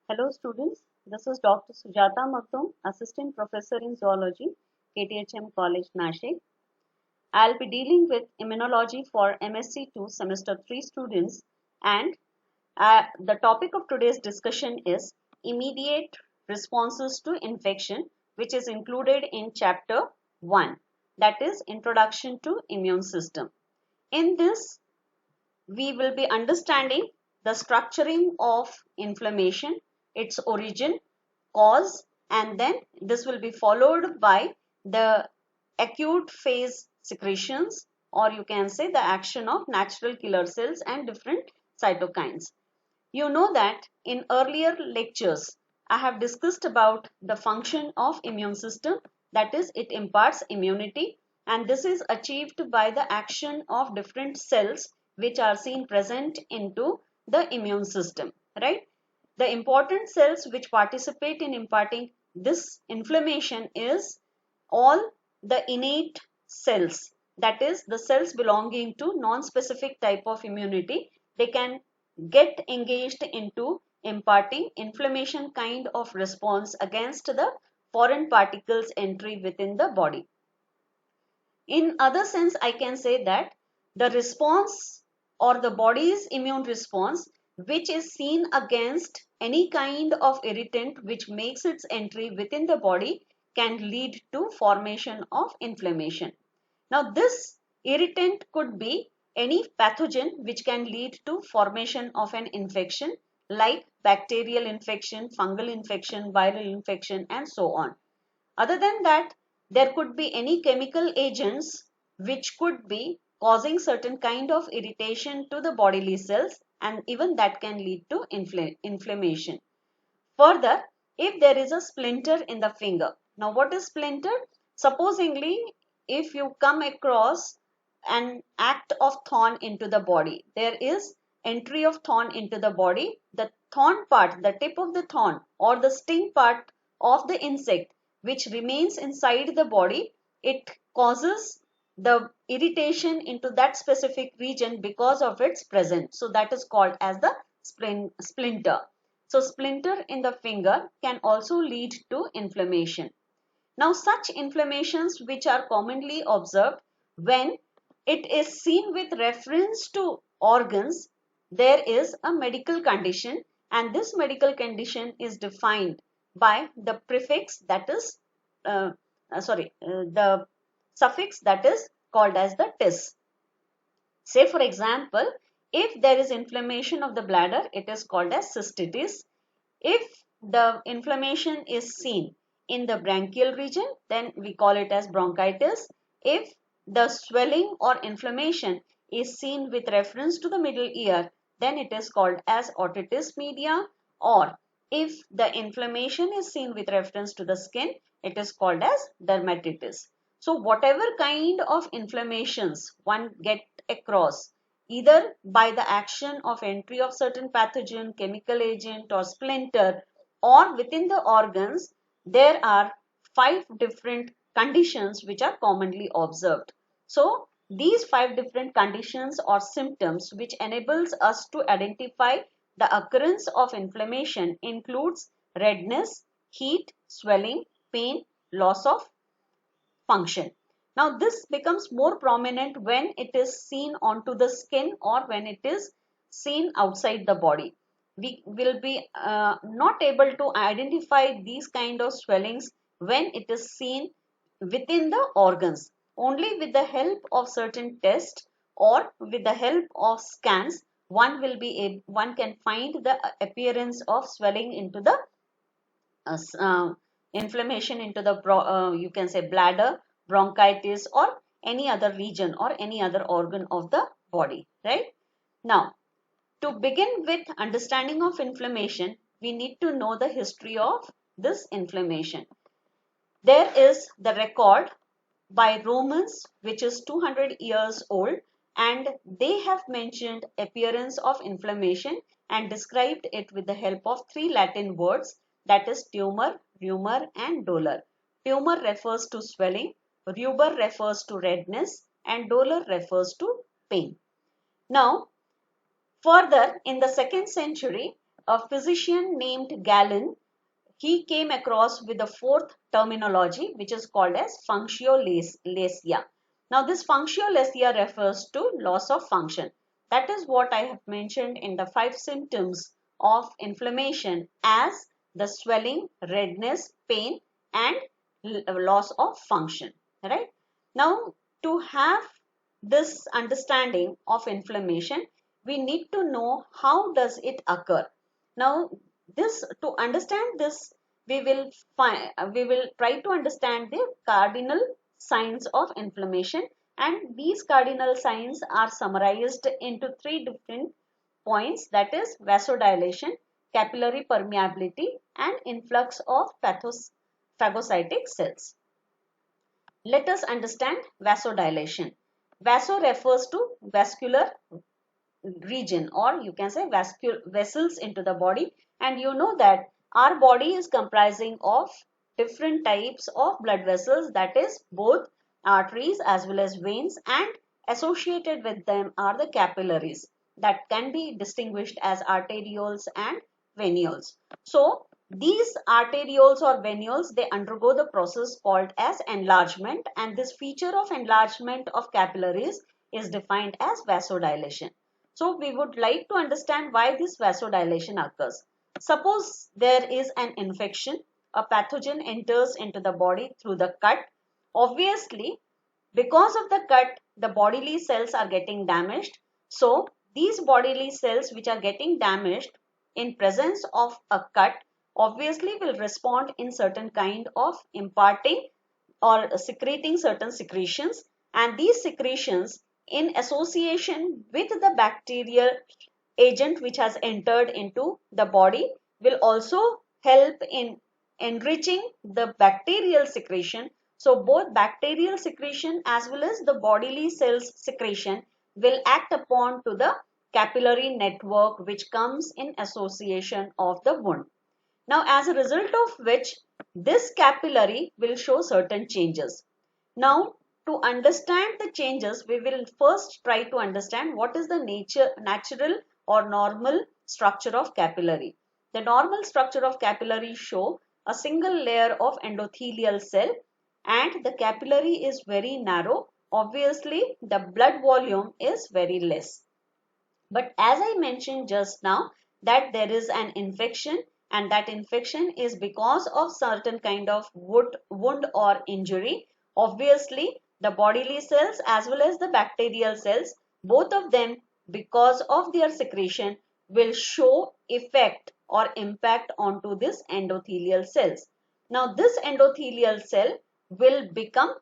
Hello students, this is Dr. Sujata Maktoum, Assistant Professor in Zoology, KTHM College, Nashik. I'll be dealing with immunology for MSc 2 Semester 3 students, and the topic of today's discussion is immediate responses to infection, which is included in chapter 1, that is Introduction to Immune System. In this, we will be understanding the structuring of inflammation, its origin, cause, and then this will be followed by the acute phase secretions, or you can say the action of natural killer cells and different cytokines. You know that in earlier lectures I have discussed about the function of immune system, that is it imparts immunity, and this is achieved by the action of different cells which are seen present into the immune system, right? The important cells which participate in imparting this inflammation is all the innate cells, that is the cells belonging to non-specific type of immunity. They can get engaged into imparting inflammation kind of response against the foreign particles entry within the body. In other sense, I can say that the response or the body's immune response which is seen against any kind of irritant which makes its entry within the body can lead to formation of inflammation. Now this irritant could be any pathogen which can lead to formation of an infection like bacterial infection, fungal infection, viral infection, and so on. Other than that, there could be any chemical agents which could be causing certain kind of irritation to the bodily cells, and even that can lead to inflammation. Further, if there is a splinter in the finger. Now what is splinter? Supposingly, if you come across an act of thorn into the body, there is entry of thorn into the body. The thorn part, the tip of the thorn or the sting part of the insect which remains inside the body, it causes the irritation into that specific region because of its presence. So that is called as the splinter. So splinter in the finger can also lead to inflammation. Now such inflammations which are commonly observed when it is seen with reference to organs, there is a medical condition, and this medical condition is defined by the prefix that is the suffix that is called as the tis. Say for example, if there is inflammation of the bladder, it is called as cystitis. If the inflammation is seen in the branchial region, then we call it as bronchitis. If the swelling or inflammation is seen with reference to the middle ear, then it is called as otitis media. Or if the inflammation is seen with reference to the skin, it is called as dermatitis. So whatever kind of inflammations one get across, either by the action of entry of certain pathogen, chemical agent, or splinter, or within the organs, there are 5 different conditions which are commonly observed. So these 5 different conditions or symptoms which enables us to identify the occurrence of inflammation includes redness, heat, swelling, pain, loss of function. Now this becomes more prominent when it is seen onto the skin or when it is seen outside the body. We will be not able to identify these kind of swellings when it is seen within the organs. Only with the help of certain tests or with the help of scans, one can find the appearance of swelling into the uh, s- uh, inflammation into the you can say bladder, bronchitis, or any other region or any other organ of the body, right? Now, to begin with understanding of inflammation, we need to know the history of this inflammation. There is the record by Romans which is 200 years old, and they have mentioned appearance of inflammation and described it with the help of 3 Latin words, that is tumor, rumor, and dolor. Tumor refers to swelling, rubor refers to redness, and dolor refers to pain. Now further, in the 2nd century, a physician named Galen, he came across with the fourth terminology, which is called as functiolacia. Now this functiolacia refers to loss of function. That is what I have mentioned in the 5 symptoms of inflammation as the swelling, redness, pain and loss of function, right? Now to have this understanding of inflammation, we need to know how does it occur. Now this, to understand this, we will try to understand the cardinal signs of inflammation, and these cardinal signs are summarized into 3 different points, that is vasodilation, capillary permeability and influx of phagocytic cells. Let us understand vasodilation. Vaso refers to vascular region, or you can say vessels into the body, and you know that our body is comprising of different types of blood vessels, that is both arteries as well as veins, and associated with them are the capillaries that can be distinguished as arterioles and venules. So these arterioles or venules, they undergo the process called as enlargement, and this feature of enlargement of capillaries is defined as vasodilation. So we would like to understand why this vasodilation occurs. Suppose there is an infection, a pathogen enters into the body through the cut. Obviously, because of the cut, the bodily cells are getting damaged. So these bodily cells which are getting damaged in presence of a cut obviously will respond in certain kind of imparting or secreting certain secretions, and these secretions in association with the bacterial agent which has entered into the body will also help in enriching the bacterial secretion. So both bacterial secretion as well as the bodily cells secretion will act upon to the capillary network which comes in association of the wound. Now as a result of which this capillary will show certain changes. Now to understand the changes, we will first try to understand what is the natural or normal structure of capillary. The normal structure of capillary show a single layer of endothelial cell, and the capillary is very narrow. Obviously the blood volume is very less. But as I mentioned just now, that there is an infection, and that infection is because of certain kind of wound or injury. Obviously, the bodily cells as well as the bacterial cells, both of them, because of their secretion, will show effect or impact onto this endothelial cells. Now, this endothelial cell will become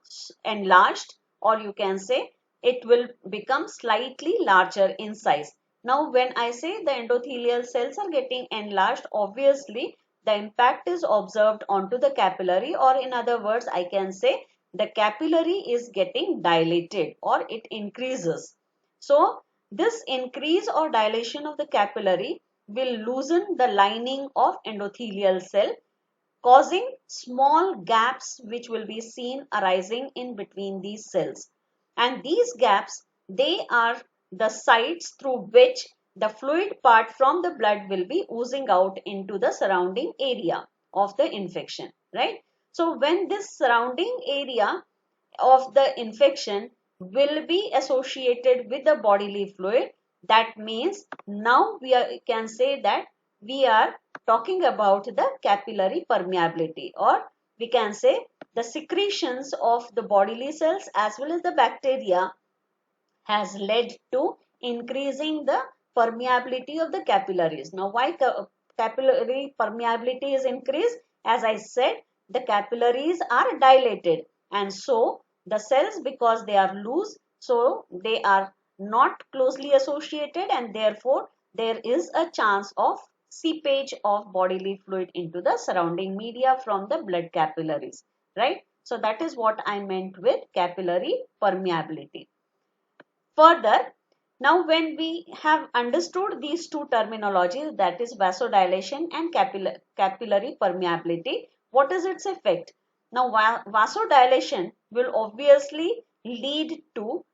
enlarged, or you can say it will become slightly larger in size. Now, when I say the endothelial cells are getting enlarged, obviously the impact is observed onto the capillary, or in other words, I can say the capillary is getting dilated or it increases. So, this increase or dilation of the capillary will loosen the lining of endothelial cell, causing small gaps which will be seen arising in between these cells. And these gaps, they are the sites through which the fluid part from the blood will be oozing out into the surrounding area of the infection, right? So when this surrounding area of the infection will be associated with the bodily fluid, that means now can say that we are talking about the capillary permeability, or we can say the secretions of the bodily cells as well as the bacteria has led to increasing the permeability of the capillaries. Now, why capillary permeability is increased? As I said, the capillaries are dilated, and so the cells, because they are loose, so they are not closely associated, and therefore there is a chance of seepage of bodily fluid into the surrounding media from the blood capillaries, right? So that is what I meant with capillary permeability. Further, now when we have understood these two terminologies, that is vasodilation and capillary permeability, what is its effect? Now vasodilation will obviously lead to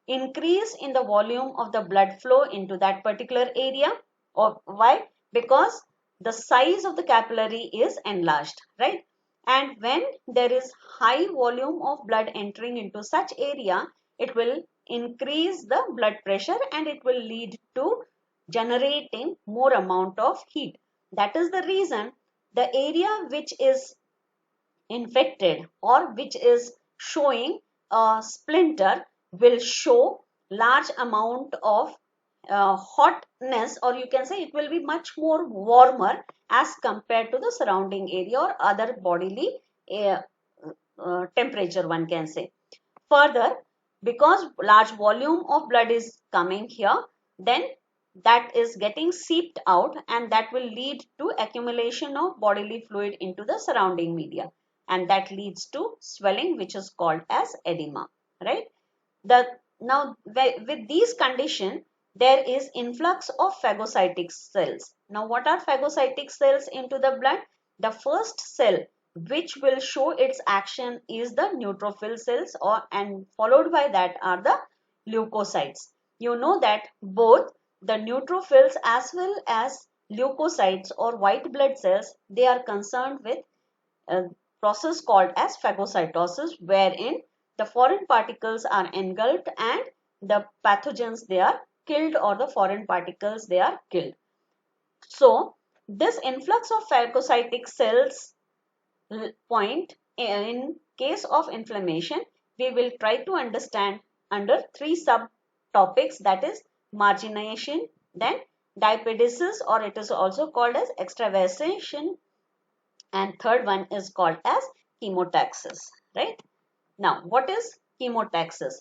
increase in the volume of the blood flow into that particular area. Or why? because the size of the capillary is enlarged, right? And when there is high volume of blood entering into such area, it will increase the blood pressure and it will lead to generating more amount of heat. That is the reason the area which is infected or which is showing a splinter will show large amount of hotness, or you can say it will be much more warmer as compared to the surrounding area or other bodily uh, temperature, one can say. Further, because large volume of blood is coming here, then that is getting seeped out and that will lead to accumulation of bodily fluid into the surrounding media, and that leads to swelling, which is called as edema, right? Now with these condition, there is influx of phagocytic cells. Now what are phagocytic cells into the blood? The first cell which will show its action is the neutrophil cells, and followed by that are the leukocytes. You know that both the neutrophils as well as leukocytes or white blood cells, they are concerned with a process called as phagocytosis, wherein the foreign particles are engulfed and the pathogens, they are killed, or the foreign particles, they are killed. So this influx of phagocytic cells point in case of inflammation, we will try to understand under three subtopics, that is margination, then diapedesis, or it is also called as extravasation, and third one is called as chemotaxis, right? Now what is chemotaxis?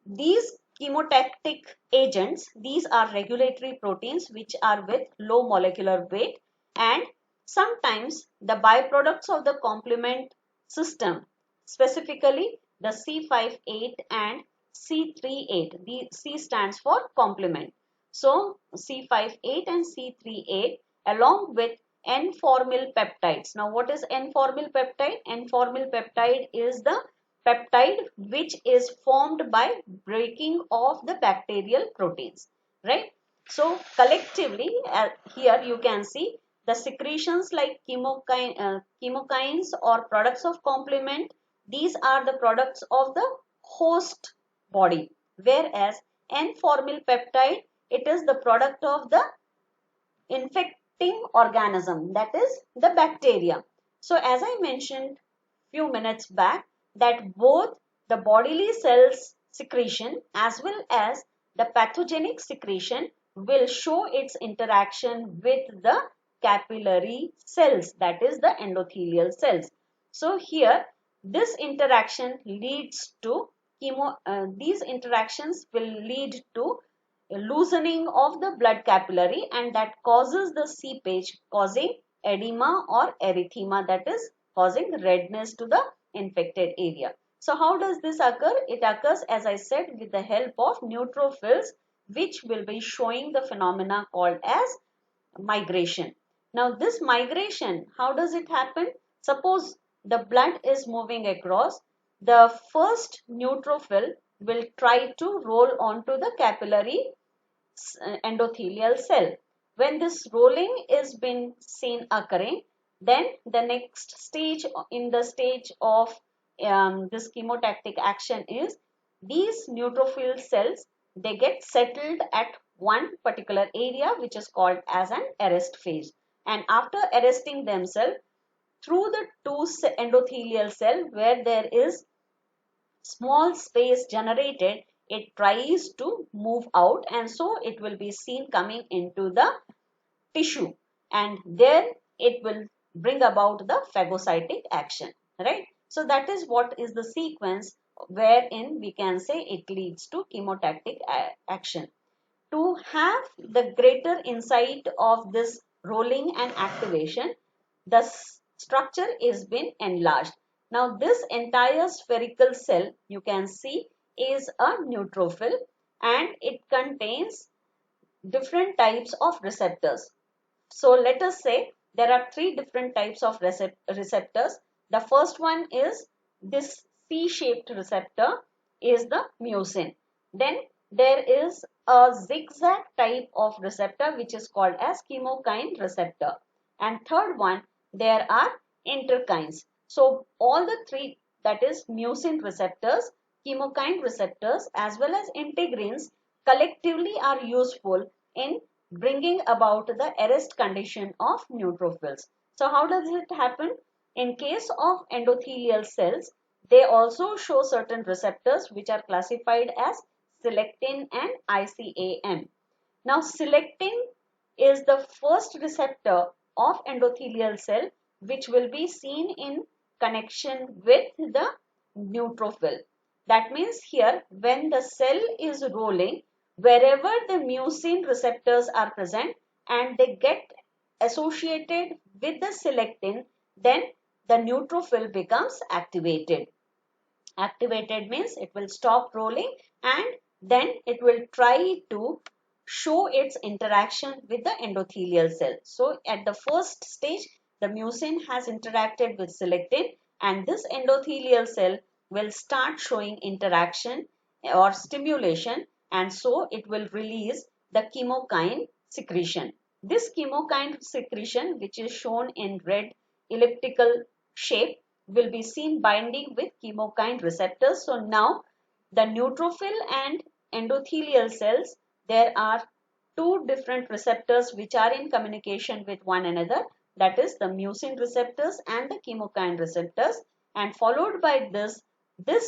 These chemotactic agents, these are regulatory proteins which are with low molecular weight, and sometimes the byproducts of the complement system, specifically the C58 and C38. The C stands for complement. So C58 and C38 along with N-formyl peptides. Now what is N-formyl peptide? N-formyl peptide is the peptide which is formed by breaking of the bacterial proteins, right? So collectively here you can see the secretions like chemokines or products of complement. These are the products of the host body, whereas N-formyl peptide, it is the product of the infecting organism, that is the bacteria. So as I mentioned few minutes back, that both the bodily cells secretion as well as the pathogenic secretion will show its interaction with the capillary cells, that is the endothelial cells. So here this interaction leads to these interactions will lead to loosening of the blood capillary, and that causes the seepage, causing edema or erythema, that is causing redness to the infected area. So how does this occur? It occurs, as I said, with the help of neutrophils, which will be showing the phenomena called as migration. Now this migration, how does it happen? Suppose the blood is moving across, the first neutrophil will try to roll onto the capillary endothelial cell. When this rolling is been seen occurring, then the next stage in the stage of this chemotactic action is these neutrophil cells, they get settled at one particular area which is called as an arrest phase, and after arresting themselves through the two endothelial cell where there is small space generated, it tries to move out, and so it will be seen coming into the tissue, and there it will bring about the phagocytic action, right? So that is what is the sequence wherein we can say it leads to chemotactic action. To have the greater insight of this rolling and activation, the structure is been enlarged. Now this entire spherical cell you can see is a neutrophil, and it contains different types of receptors. So let us say there are three different types of receptors. The first one is this C-shaped receptor is the mucin. Then there is a zigzag type of receptor which is called as chemokine receptor. And third one, there are interkines. So all the three, that is mucin receptors, chemokine receptors as well as integrins, collectively are useful in bringing about the arrest condition of neutrophils. So how does it happen? In case of endothelial cells, they also show certain receptors which are classified as selectin and ICAM. Now selectin is the first receptor of endothelial cell which will be seen in connection with the neutrophil. That means here when the cell is rolling, wherever the mucin receptors are present and they get associated with the selectin, then the neutrophil becomes activated. Activated means it will stop rolling and then it will try to show its interaction with the endothelial cell. So at the first stage, the mucin has interacted with selectin and this endothelial cell will start showing interaction or stimulation, and so it will release the chemokine secretion. This chemokine secretion, which is shown in red elliptical shape, will be seen binding with chemokine receptors. So now the neutrophil and endothelial cells, there are two different receptors which are in communication with one another, that is the mucin receptors and the chemokine receptors, and followed by this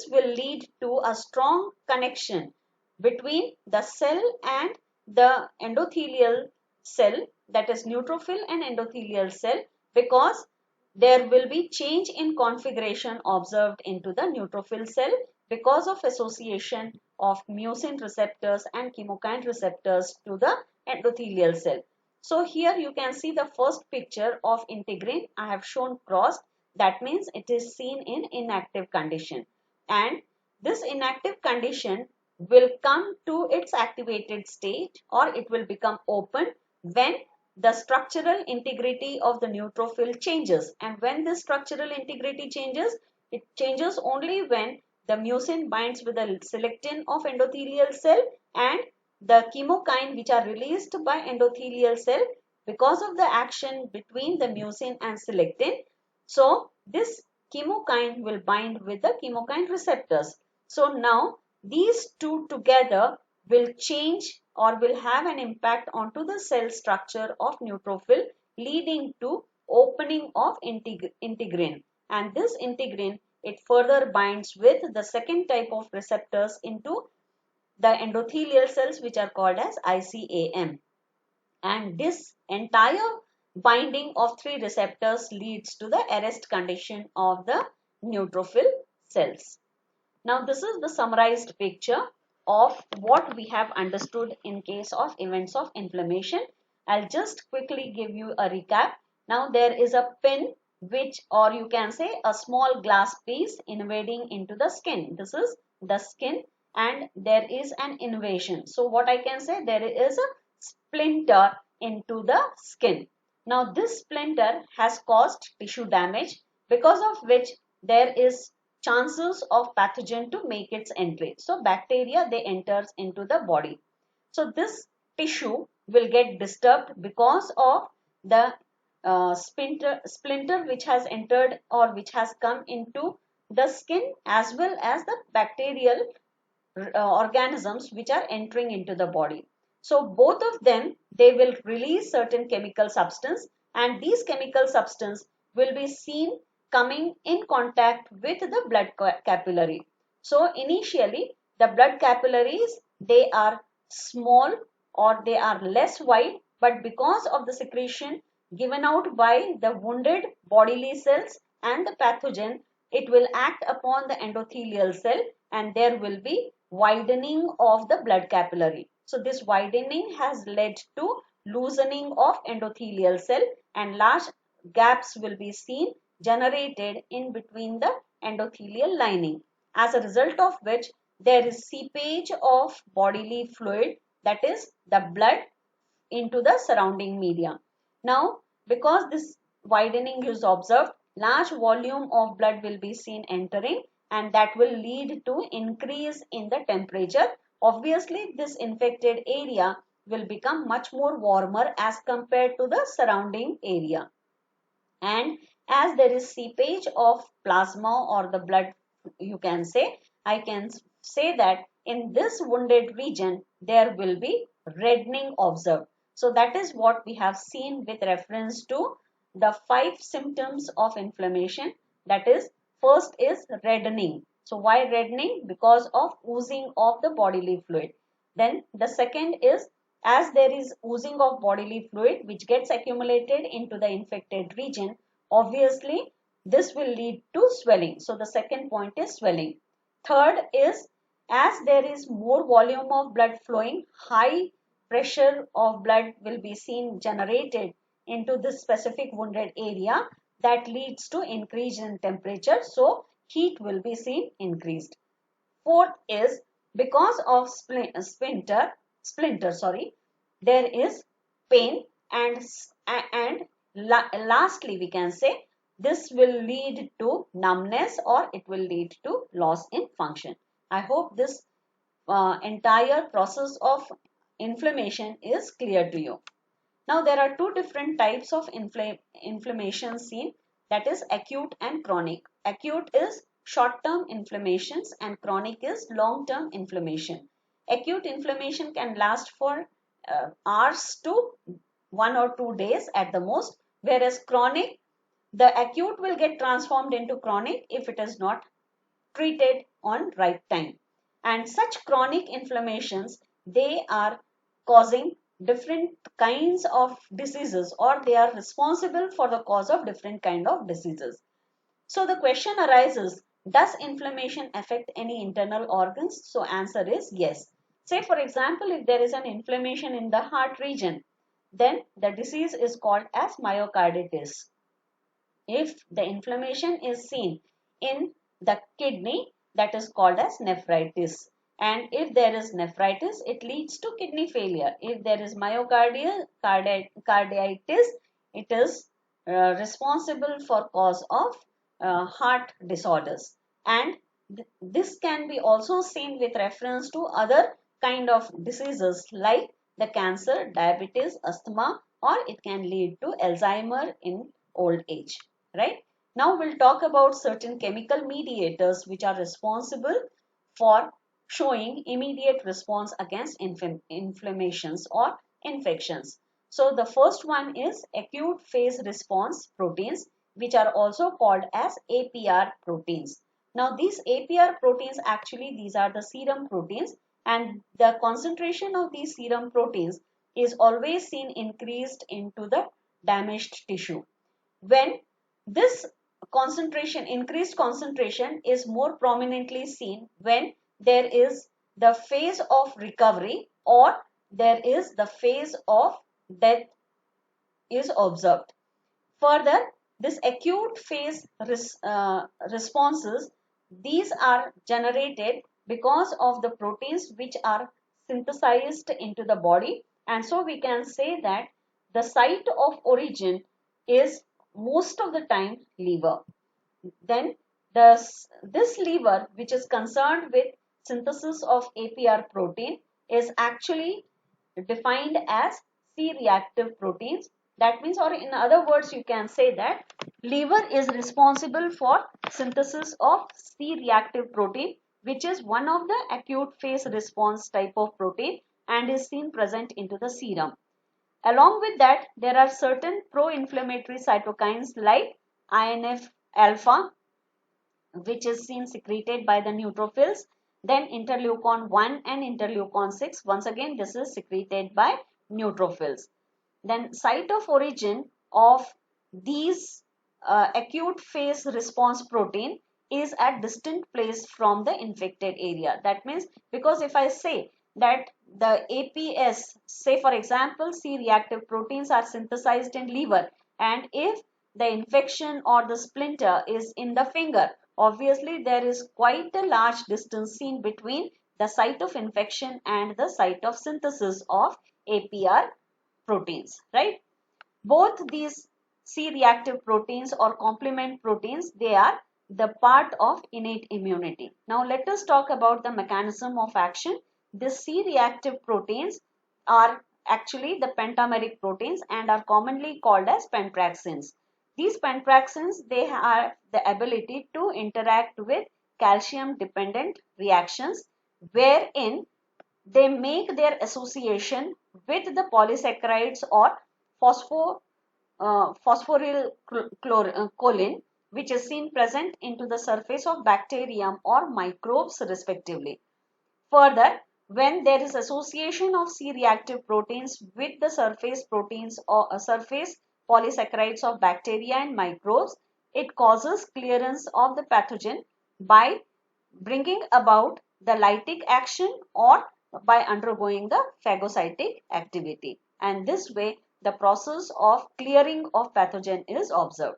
will lead to a strong connection between the cell and the endothelial cell, that is neutrophil and endothelial cell, because there will be change in configuration observed into the neutrophil cell because of association of mucin receptors and chemokine receptors to the endothelial cell. So here you can see the first picture of integrin. I have shown crossed. That means it is seen in inactive condition. And this inactive condition will come to its activated state, or it will become open when the structural integrity of the neutrophil changes. And when this structural integrity changes, it changes only when the mucin binds with the selectin of endothelial cell and the chemokine which are released by endothelial cell because of the action between the mucin and selectin. So this chemokine will bind with the chemokine receptors. So now these two together will change or will have an impact onto the cell structure of neutrophil, leading to opening of integrin. And this integrin, it further binds with the second type of receptors into the endothelial cells which are called as ICAM. And this entire binding of three receptors leads to the arrest condition of the neutrophil cells. Now this is the summarized picture of what we have understood in case of events of inflammation. I'll just quickly give you a recap. Now there is a pin which, or you can say a small glass piece invading into the skin. This is the skin and there is an invasion. So what I can say, there is a splinter into the skin. Now this splinter has caused tissue damage, because of which there is chances of pathogen to make its entry. So bacteria, they enters into the body. So this tissue will get disturbed because of the splinter which has entered or which has come into the skin, as well as the bacterial organisms which are entering into the body. So both of them, they will release certain chemical substance, and these chemical substance will be seen coming in contact with the blood capillary. So initially the blood capillaries, they are small or they are less wide, but because of the secretion given out by the wounded bodily cells and the pathogen, it will act upon the endothelial cell and there will be widening of the blood capillary. So this widening has led to loosening of endothelial cell and large gaps will be seen generated in between the endothelial lining, as a result of which there is seepage of bodily fluid, that is the blood, into the surrounding media. Now, because this widening is observed, large volume of blood will be seen entering and that will lead to increase in the temperature obviously this infected area will become much more warmer as compared to the surrounding area. And as there is seepage of plasma or the blood, you can say, I can say that in this wounded region there will be reddening observed. So that is what we have seen with reference to the 5 symptoms of inflammation. That is, first is reddening. So why reddening? Because of oozing of the bodily fluid. Then the second is, as there is oozing of bodily fluid which gets accumulated into the infected region, obviously this will lead to swelling. So the second point is swelling. Third is, as there is more volume of blood flowing, high pressure of blood will be seen generated into this specific wounded area, that leads to increase in temperature. So heat will be seen increased. Fourth is, because of splinter, there is pain, and lastly we can say this will lead to numbness or it will lead to loss in function. I hope this entire process of inflammation is clear to you. Now there are two different types of inflammation seen, that is acute and chronic. Acute is short-term inflammations and chronic is long-term inflammation. Acute inflammation can last for hours to 1 or 2 days at the most, whereas chronic, the acute will get transformed into chronic if it is not treated on right time. And such chronic inflammations, they are causing different kinds of diseases, or they are responsible for the cause of different kind of diseases. So the question arises, does inflammation affect any internal organs? So answer is yes. Say for example, if there is an inflammation in the heart region, then the disease is called as myocarditis. If the inflammation is seen in the kidney, that is called as nephritis. And if there is nephritis, it leads to kidney failure. If there is carditis, it is responsible for cause of heart disorders. And this can be also seen with reference to other kind of diseases like the cancer, diabetes, asthma, or it can lead to Alzheimer in old age. Right? Now we'll talk about certain chemical mediators which are responsible for showing immediate response against inflammations or infections. So the first one is acute phase response proteins, which are also called as APR proteins. Now these APR proteins, actually these are the serum proteins, and the concentration of these serum proteins is always seen increased into the damaged tissue. When this increased concentration is more prominently seen when there is the phase of recovery or there is the phase of death is observed. Further, this acute phase responses, these are generated because of the proteins which are synthesized into the body, and so we can say that the site of origin is most of the time liver. Then this liver, which is concerned with synthesis of APR protein, is actually defined as C-reactive proteins. That means, or in other words, you can say that liver is responsible for synthesis of C-reactive protein, which is one of the acute phase response type of protein and is seen present into the serum. Along with that, there are certain pro-inflammatory cytokines like INF alpha, which is seen secreted by the neutrophils. Then interleukin 1 and interleukin 6, once again this is secreted by neutrophils. Then site of origin of these acute phase response protein is at distant place from the infected area. That means, because if I say that the APS, say for example C-reactive proteins are synthesized in liver, and if the infection or the splinter is in the finger, obviously there is quite a large distance seen between the site of infection and the site of synthesis of APR proteins, right? Both these C-reactive proteins or complement proteins, they are the part of innate immunity. Now let us talk about the mechanism of action These C-reactive proteins are actually the pentameric proteins and are commonly called as pentraxins. These pentraxins, they have the ability to interact with calcium dependent reactions wherein they make their association with the polysaccharides or phosphoryl choline, which is seen present into the surface of bacterium or microbes respectively. Further, when there is association of C-reactive proteins with the surface proteins or surface polysaccharides of bacteria and microbes, it causes clearance of the pathogen by bringing about the lytic action or by undergoing the phagocytic activity. And this way, the process of clearing of pathogen is observed.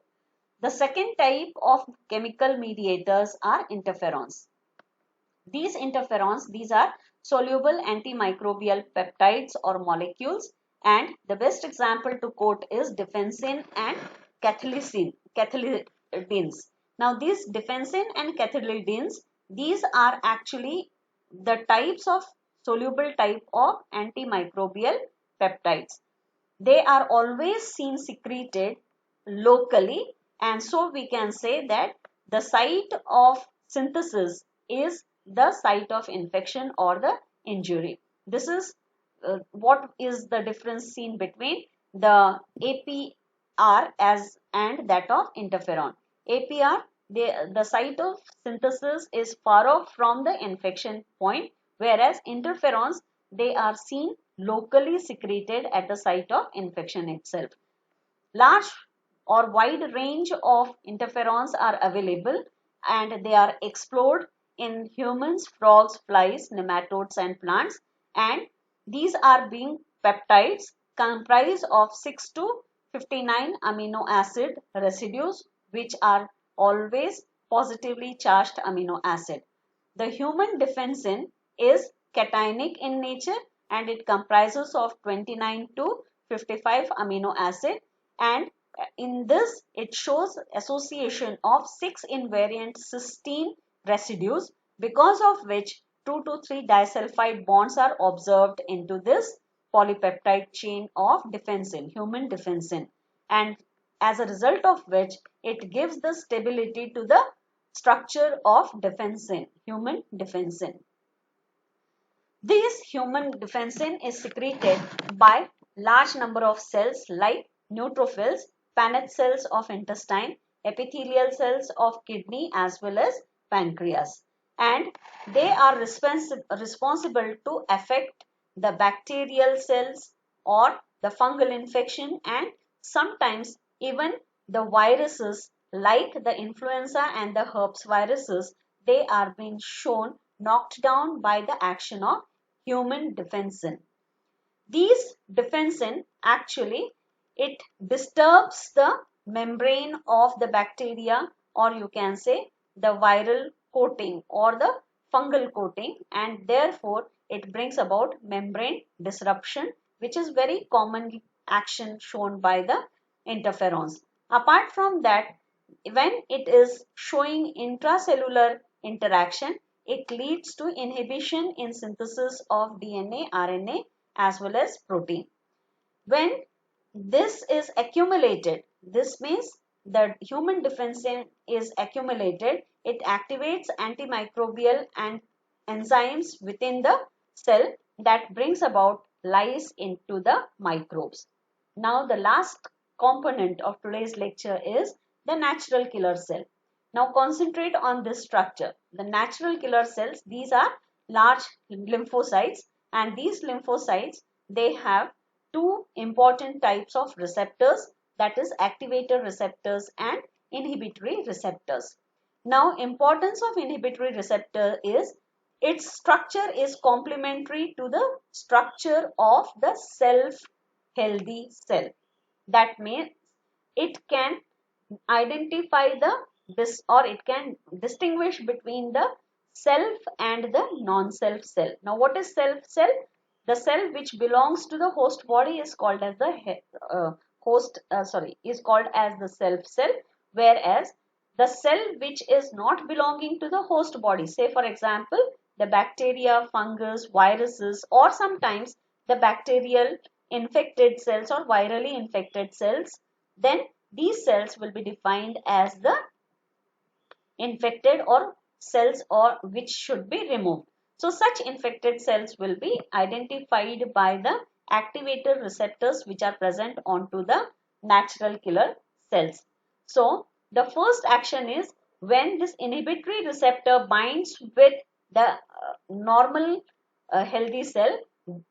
The second type of chemical mediators are interferons. These interferons, these are soluble antimicrobial peptides or molecules, and the best example to quote is defensin and cathelidins. Now these defensin and cathelidins, these are actually the types of soluble type of antimicrobial peptides. They are always seen secreted locally, and so we can say that the site of synthesis is the site of infection or the injury. This is what is the difference seen between the APR as and that of interferon. APR, the site of synthesis is far off from the infection point, whereas interferons, they are seen locally secreted at the site of infection itself. Large or wide range of interferons are available and they are explored in humans, frogs, flies, nematodes and plants, and these are being peptides comprised of 6 to 59 amino acid residues which are always positively charged amino acid. The human defensin is cationic in nature and it comprises of 29 to 55 amino acid, and in this it shows association of 6 invariant cysteine residues, because of which 2 to 3 disulfide bonds are observed into this polypeptide chain of defensin, human defensin, and as a result of which it gives the stability to the structure of defensin, human defensin. This human defensin is secreted by large number of cells like neutrophils, Paneth cells of intestine, epithelial cells of kidney as well as pancreas, and they are responsible to affect the bacterial cells or the fungal infection, and sometimes even the viruses like the influenza and the herpes viruses, they are being shown knocked down by the action of human defensin. These defensin actually, it disturbs the membrane of the bacteria, or you can say the viral coating or the fungal coating, and therefore it brings about membrane disruption, which is very common action shown by the interferons. Apart from that, when it is showing intracellular interaction, it leads to inhibition in synthesis of DNA, RNA as well as protein. When this is accumulated, this means the human defensin is accumulated, it activates antimicrobial and enzymes within the cell that brings about lyse into the microbes. Now the last component of today's lecture is the natural killer cell. Now concentrate on this structure. The natural killer cells, these are large lymphocytes, and these lymphocytes, they have two important types of receptors, that is activator receptors and inhibitory receptors. Now importance of inhibitory receptor is its structure is complementary to the structure of the self-healthy cell. That means it can identify the this, or it can distinguish between the self and the non-self cell. Now what is self cell? The cell which belongs to the host body is called as the is called as the self cell, whereas the cell which is not belonging to the host body, say for example the bacteria, fungus, viruses, or sometimes the bacterial infected cells or virally infected cells, then these cells will be defined as the infected or cells or which should be removed. So such infected cells will be identified by the activator receptors which are present onto the natural killer cells. So the first action is when this inhibitory receptor binds with the normal healthy cell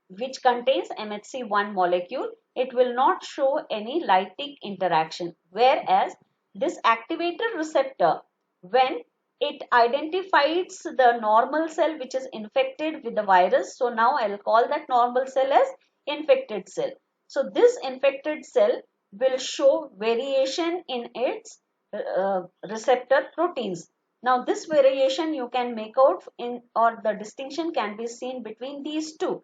which contains MHC1 molecule, it will not show any lytic interaction, whereas this activator receptor, when it identifies the normal cell which is infected with the virus, so now I'll call that normal cell as infected cell. So this infected cell will show variation in its receptor proteins. Now this variation you can make out in, or the distinction can be seen between these two.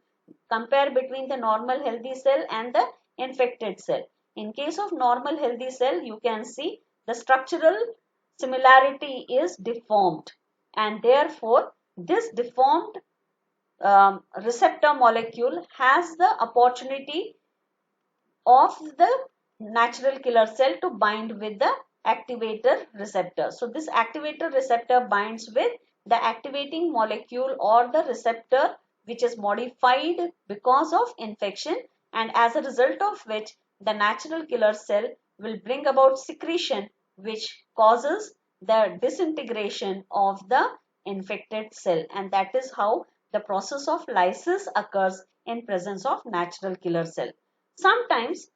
Compare between the normal healthy cell and the infected cell. In case of normal healthy cell, you can see the structural similarity is deformed, and therefore this deformed receptor molecule has the opportunity of the natural killer cell to bind with the activator receptor. So this activator receptor binds with the activating molecule or the receptor which is modified because of infection, and as a result of which the natural killer cell will bring about secretion which causes the disintegration of the infected cell, and that is how the process of lysis occurs in presence of natural killer cell. Sometimes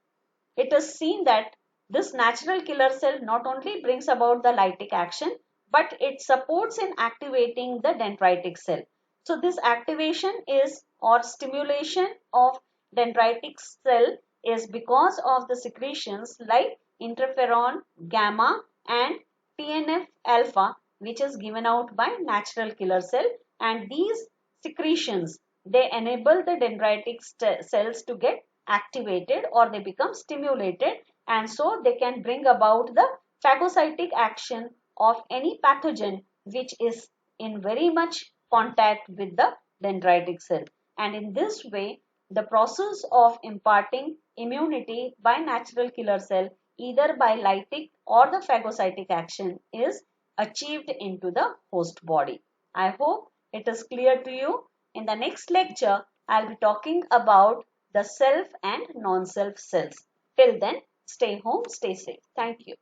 it is seen that this natural killer cell not only brings about the lytic action, but it supports in activating the dendritic cell. So this activation is or stimulation of dendritic cell is because of the secretions like interferon gamma and TNF alpha, which is given out by natural killer cell, and these secretions, they enable the dendritic cells to get activated or they become stimulated, and so they can bring about the phagocytic action of any pathogen which is in very much contact with the dendritic cell. And in this way, the process of imparting immunity by natural killer cell either by lytic or the phagocytic action is achieved into the host body. I hope it is clear to you. In the next lecture, I'll be talking about the self and non-self cells. Till then, stay home, stay safe. Thank you.